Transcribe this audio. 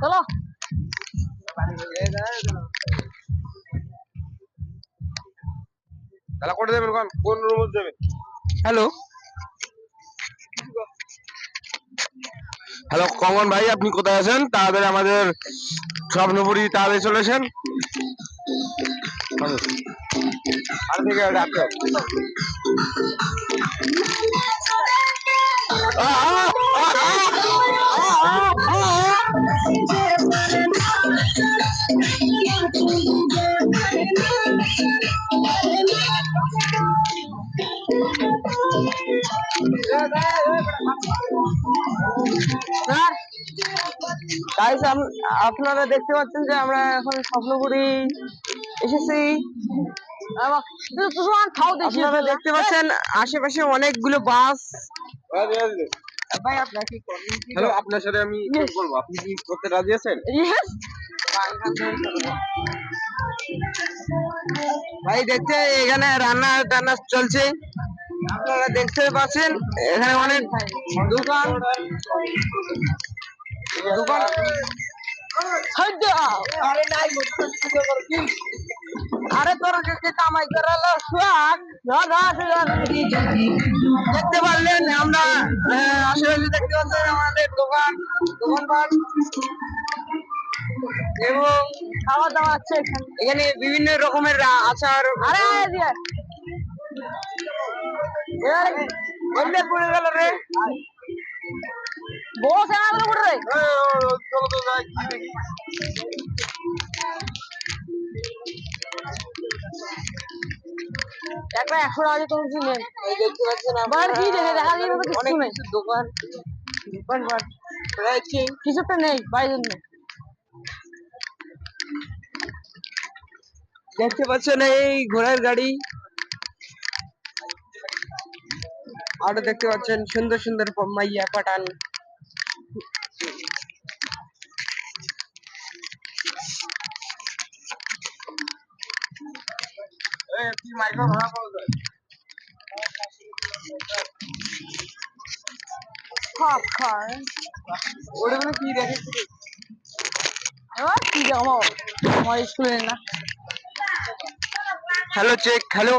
চলো তাহলে করে দেবেন কোন রুমে দেবেন? হ্যালো হ্যালো কমন ভাই, আপনি কোথায় আছেন? তাড়াতাড়ি আমাদের স্বপ্নপুরি তাড়াতাড়ি চলেছেন। আর থেকে ডাক্তার আপনারা দেখতে পাচ্ছেন যে আমরা এখন স্বপ্নপুরি এসেছি। আপনারা দেখতে পাচ্ছেন আশেপাশে অনেকগুলো বাস। ভাই আপনার কি হ্যালো, আপনার সাথে আমি বলবো, আপনি কি করতে রাজি আছেন? ভাই দেখতে এখানে রান্না টান্না চলছে, আপনারা দেখতে পাচ্ছেন। এখানে অনেক দোকান দোকান আরে তোরা কামাই করালো সোয়াগ দেখতে পারলেন। আমরা আশেপাশে দেখতে পাচ্ছেন আমাদের দোকানপাট এবং খাওয়া দাওয়া আছে এখানে বিভিন্ন রকমের আচার। আরে পড়ে গেল রে বস পড়ে রে। একটা 100 টাকা তো নেন। দেখতে পাচ্ছেন আবার কি দেখে দেখা যায় কিছু নেই। দোকানপাট কিছু তো নেই বাইরের নেই। দেখতে পাচ্ছেন এই ঘোড়ার গাড়ি, আর দেখতে পাচ্ছেন সুন্দর সুন্দর মাইয়া পাঠান। কি দেখে কি আমার স্কুলে না। Hello check, hello